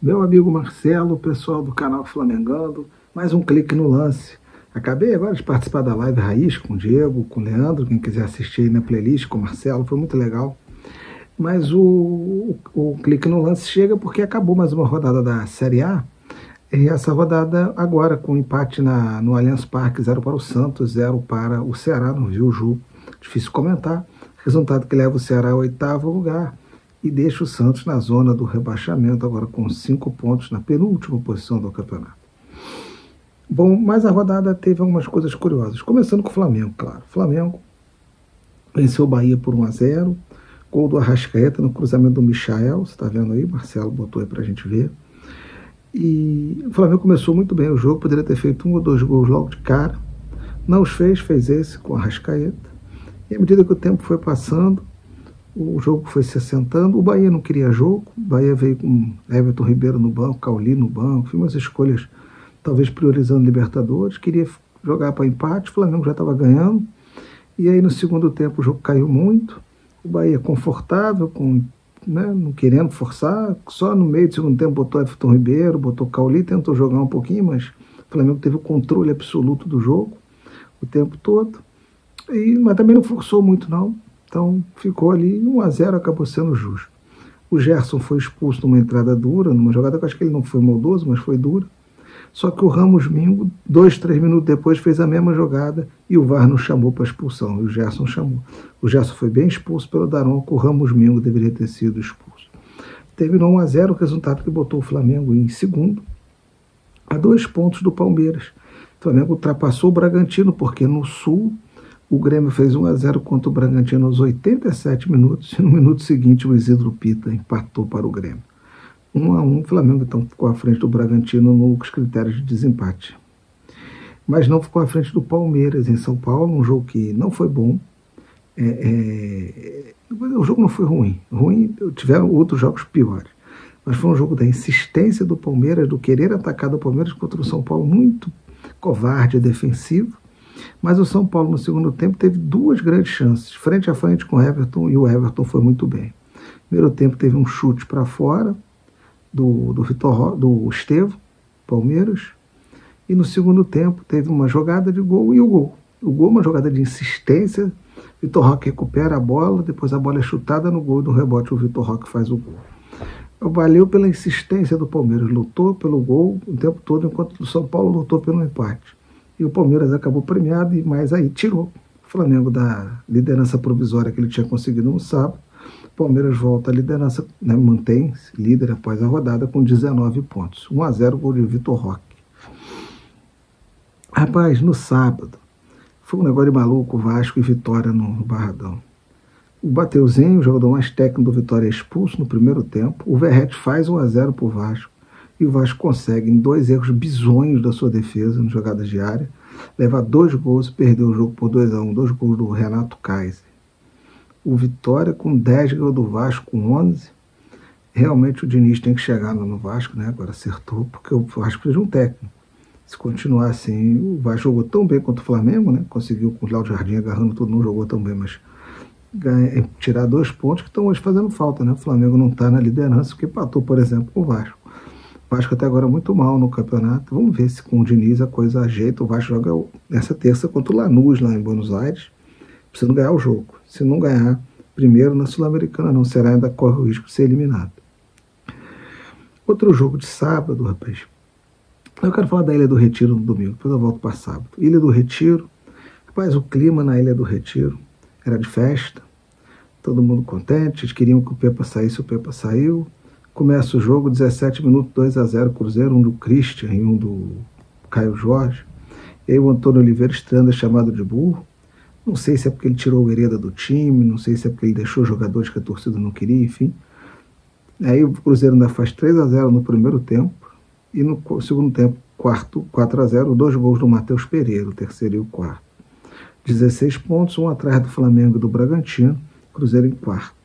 Meu amigo Marcelo, pessoal do canal Flamengando, mais um clique no lance. Acabei agora de participar da live Raiz com o Diego, com o Leandro, quem quiser assistir aí na playlist com o Marcelo, foi muito legal. Mas o clique no lance chega porque acabou mais uma rodada da Série A. E essa rodada agora com empate no Allianz Parque, 0 para o Santos, 0 para o Ceará, não viu o jogo, difícil comentar. Resultado que leva o Ceará ao 8º lugar e deixa o Santos na zona do rebaixamento, agora com 5 pontos na penúltima posição do campeonato. Bom, mas a rodada teve algumas coisas curiosas, começando com o Flamengo, claro. O Flamengo venceu o Bahia por 1-0, gol do Arrascaeta no cruzamento do Michael, você está vendo aí, Marcelo botou aí pra gente ver. E o Flamengo começou muito bem o jogo, poderia ter feito 1 ou 2 gols logo de cara, não os fez esse com o Arrascaeta. E à medida que o tempo foi passando, o jogo foi se assentando, o Bahia não queria jogo, o Bahia veio com Everton Ribeiro no banco, Cauli no banco, foi umas escolhas talvez priorizando Libertadores, queria jogar para empate, o Flamengo já estava ganhando, e aí no segundo tempo o jogo caiu muito, o Bahia confortável, não querendo forçar, só no meio do segundo tempo botou Everton Ribeiro, botou Cauli, tentou jogar um pouquinho, mas o Flamengo teve o controle absoluto do jogo o tempo todo. Mas também não forçou muito não, então ficou ali 1-0, acabou sendo justo. O Gerson foi expulso numa entrada dura, numa jogada que eu acho que ele não foi maldoso, mas foi dura. Só que o Ramos Mingo, 2, 3 minutos depois, fez a mesma jogada e o VAR não chamou para expulsão, e o Gerson chamou. O Gerson foi bem expulso pelo Daronco, o Ramos Mingo deveria ter sido expulso. Terminou 1-0, o resultado que botou o Flamengo em segundo, a 2 pontos do Palmeiras. O Flamengo ultrapassou o Bragantino, porque no Sul o Grêmio fez 1-0 contra o Bragantino aos 87 minutos, e no minuto seguinte o Isidro Pita empatou para o Grêmio. 1-1, o Flamengo então ficou à frente do Bragantino nos critérios de desempate. Mas não ficou à frente do Palmeiras em São Paulo, um jogo que não foi bom. O jogo não foi ruim, tiveram outros jogos piores. Mas foi um jogo da insistência do Palmeiras, do querer atacar do Palmeiras contra o São Paulo, muito covarde e defensivo. Mas o São Paulo no segundo tempo teve 2 grandes chances, frente a frente com o Everton, e o Everton foi muito bem. No primeiro tempo teve um chute para fora do Estevão, Palmeiras, e no segundo tempo teve uma jogada de gol e o gol. O gol, uma jogada de insistência, Vitor Roque recupera a bola, depois a bola é chutada no gol, e no rebote o Vitor Roque faz o gol. Valeu pela insistência do Palmeiras, lutou pelo gol o tempo todo, enquanto o São Paulo lutou pelo empate. E o Palmeiras acabou premiado, mas aí tirou o Flamengo da liderança provisória que ele tinha conseguido no sábado. O Palmeiras volta à liderança, mantém-se líder após a rodada com 19 pontos. 1-0, gol de Vitor Roque. Rapaz, no sábado, foi um negócio de maluco, Vasco e Vitória no Barradão. O Bateuzinho, o jogador mais técnico do Vitória, é expulso no primeiro tempo. O Verratti faz 1-0 para o Vasco. E o Vasco consegue, em 2 erros bizonhos da sua defesa, nas jogadas de área, levar 2 gols e perder o jogo por 2-1, 2 gols do Renato Kaiser. O Vitória com 10 ganhou do Vasco com 11. Realmente o Diniz tem que chegar no Vasco, né? Agora acertou, porque o Vasco precisa de um técnico. Se continuar assim, o Vasco jogou tão bem contra o Flamengo, né? Conseguiu com o Léo Jardim agarrando tudo, não jogou tão bem, mas tirar 2 pontos que estão hoje fazendo falta, né? O Flamengo não está na liderança, porque empatou, por exemplo, com o Vasco. O Vasco até agora muito mal no campeonato. Vamos ver se com o Diniz a coisa ajeita. O Vasco joga nessa terça contra o Lanús, lá em Buenos Aires. Precisa ganhar o jogo. Se não ganhar, primeiro na Sul-Americana não será, ainda corre o risco de ser eliminado. Outro jogo de sábado, rapaz. Eu quero falar da Ilha do Retiro no domingo, depois eu volto para sábado. Ilha do Retiro. Rapaz, o clima na Ilha do Retiro era de festa. Todo mundo contente. Eles queriam que o Pepa saísse, o Pepa saiu. Começa o jogo, 17 minutos, 2-0 Cruzeiro, um do Christian e um do Caio Jorge. E aí o Antônio Oliveira estreando é chamado de burro. Não sei se é porque ele tirou o Hereda do time, não sei se é porque ele deixou jogadores que a torcida não queria, enfim. Aí o Cruzeiro ainda faz 3-0 no primeiro tempo, e no segundo tempo, 4-0, 2 gols do Matheus Pereira, o terceiro e o quarto. 16 pontos, um atrás do Flamengo e do Bragantino, Cruzeiro em quarto.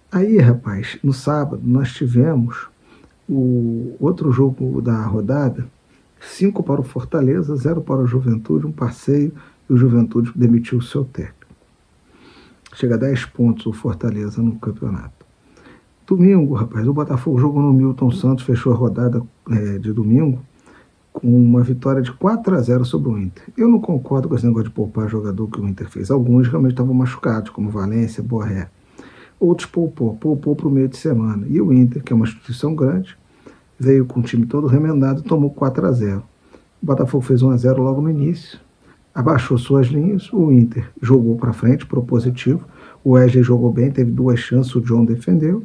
Aí, rapaz, no sábado nós tivemos o outro jogo da rodada, 5 para o Fortaleza, 0 para o Juventude, um passeio, e o Juventude demitiu o seu técnico. Chega a 10 pontos o Fortaleza no campeonato. Domingo, rapaz, o Botafogo jogou no Milton Santos, fechou a rodada de domingo com uma vitória de 4-0 sobre o Inter. Eu não concordo com esse negócio de poupar jogador que o Inter fez. Alguns realmente estavam machucados, como Valência, Borré. Outros poupou para o meio de semana. E o Inter, que é uma instituição grande, veio com o time todo remendado e tomou 4-0. O Botafogo fez 1-0 logo no início, abaixou suas linhas, o Inter jogou para frente, propositivo, o Wesley jogou bem, teve 2 chances, o John defendeu,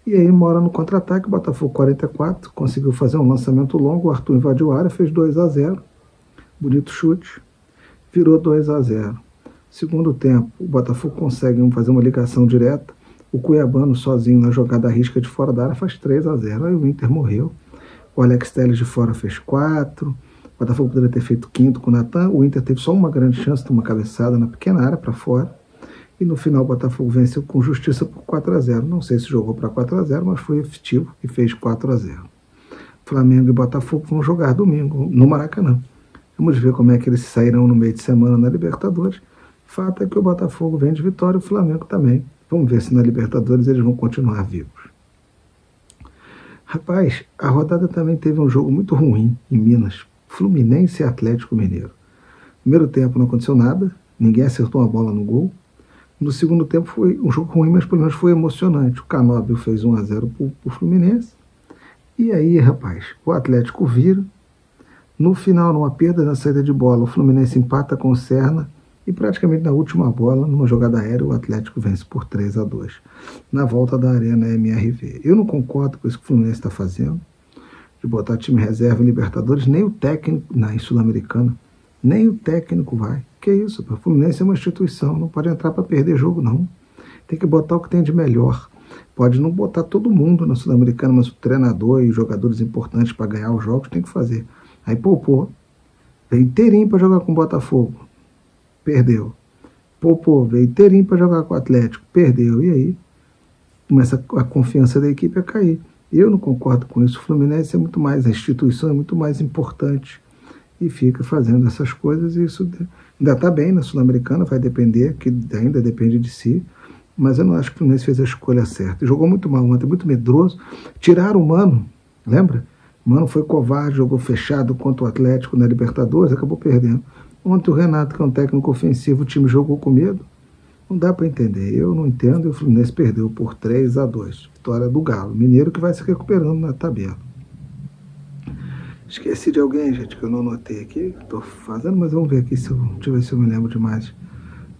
e aí mora no contra-ataque, o Botafogo 44, conseguiu fazer um lançamento longo, o Arthur invadiu a área, fez 2-0, bonito chute, virou 2-0. Segundo tempo, o Botafogo consegue fazer uma ligação direta, o Cuiabano sozinho na jogada à risca de fora da área faz 3-0, aí o Inter morreu, o Alex Telles de fora fez 4, o Botafogo poderia ter feito 5º com o Natan, o Inter teve só uma grande chance de uma cabeçada na pequena área para fora, e no final o Botafogo venceu com justiça por 4-0. Não sei se jogou para 4-0, mas foi efetivo e fez 4-0. Flamengo e Botafogo vão jogar domingo no Maracanã. Vamos ver como é que eles sairão no meio de semana na Libertadores. Fato é que o Botafogo vem de vitória e o Flamengo também. Vamos ver se na Libertadores eles vão continuar vivos. Rapaz, a rodada também teve um jogo muito ruim em Minas. Fluminense e Atlético Mineiro. Primeiro tempo não aconteceu nada, ninguém acertou uma bola no gol. No segundo tempo foi um jogo ruim, mas pelo menos foi emocionante. O Canóbio fez 1-0 para o Fluminense. E aí, rapaz, o Atlético vira. No final, numa perda na saída de bola, o Fluminense empata com o Serna. E praticamente na última bola, numa jogada aérea, o Atlético vence por 3-2. Na volta da Arena MRV. Eu não concordo com isso que o Fluminense está fazendo. De botar time reserva em Libertadores, nem o técnico, em Sul-Americana, nem o técnico vai. Que isso, o Fluminense é uma instituição, não pode entrar para perder jogo, não. Tem que botar o que tem de melhor. Pode não botar todo mundo na Sul-Americana, mas o treinador e jogadores importantes para ganhar os jogos tem que fazer. Aí poupou, veio inteirinho para jogar com o Botafogo, perdeu. Poupou, veio inteirinho para jogar com o Atlético, perdeu. E aí começa a confiança da equipe a cair. Eu não concordo com isso. O Fluminense é muito mais, a instituição é muito mais importante. E fica fazendo essas coisas, e isso ainda está bem na Sul-Americana, vai depender, que ainda depende de si, mas eu não acho que o Fluminense fez a escolha certa. Jogou muito mal ontem, muito medroso. Tiraram o Mano, lembra? O Mano foi covarde, jogou fechado contra o Atlético na Libertadores, acabou perdendo. Ontem o Renato, que é um técnico ofensivo, o time jogou com medo. Não dá para entender, eu não entendo, e o Fluminense perdeu por 3-2. Vitória do Galo, Mineiro, que vai se recuperando na tabela. Esqueci de alguém, gente, que eu não anotei aqui, estou fazendo, mas vamos ver aqui, deixa eu ver se eu me lembro de mais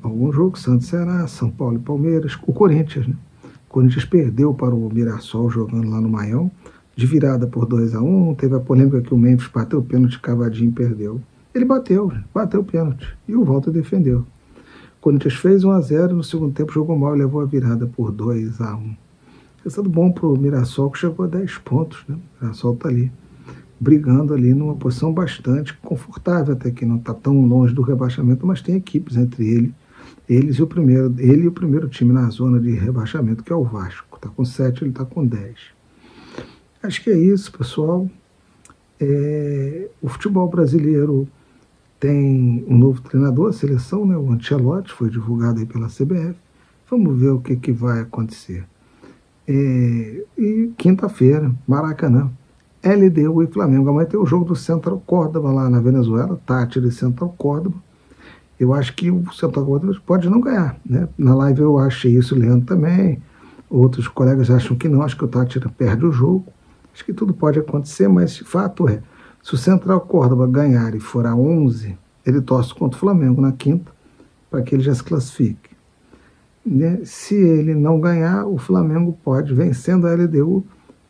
algum jogo. Santos, Ceará, São Paulo e Palmeiras, o Corinthians, né? O Corinthians perdeu para o Mirassol jogando lá no Maião, de virada por 2-1, teve a polêmica que o Memphis bateu o pênalti, Cavadinho e perdeu. Ele bateu o pênalti, e o Volta defendeu. O Corinthians fez 1-0, no segundo tempo jogou mal e levou a virada por 2-1. Resultado bom para o Mirassol, que chegou a 10 pontos, né? O Mirassol está ali, brigando ali numa posição bastante confortável, até que não está tão longe do rebaixamento, mas tem equipes entre ele e o primeiro time na zona de rebaixamento, que é o Vasco. Está com 7, ele está com 10. Acho que é isso, pessoal. O futebol brasileiro tem um novo treinador, a seleção, né, o Ancelotti, foi divulgado aí pela CBF. Vamos ver o que vai acontecer. E quinta-feira, Maracanã, LDU e Flamengo. Amanhã tem o jogo do Central Córdoba lá na Venezuela, Táchira e Central Córdoba. Eu acho que o Central Córdoba pode não ganhar, né? Na live eu achei isso, o Leandro também. Outros colegas acham que não, acho que o Táchira perde o jogo. Acho que tudo pode acontecer, mas fato é, se o Central Córdoba ganhar e for a 11, ele torce contra o Flamengo na quinta, para que ele já se classifique. Né? Se ele não ganhar, o Flamengo pode, vencendo a LDU,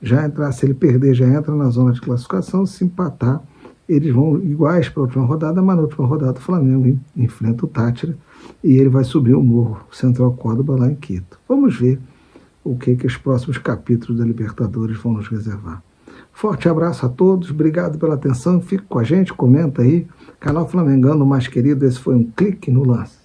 já entrar, se ele perder, já entra na zona de classificação. Se empatar, eles vão iguais para a última rodada, mas na última rodada o Flamengo enfrenta o Táchira e ele vai subir o morro, o Central Córdoba, lá em Quito. Vamos ver o que os próximos capítulos da Libertadores vão nos reservar. Forte abraço a todos, obrigado pela atenção, fique com a gente, comenta aí. Canal Flamengando mais querido, esse foi um clique no lance.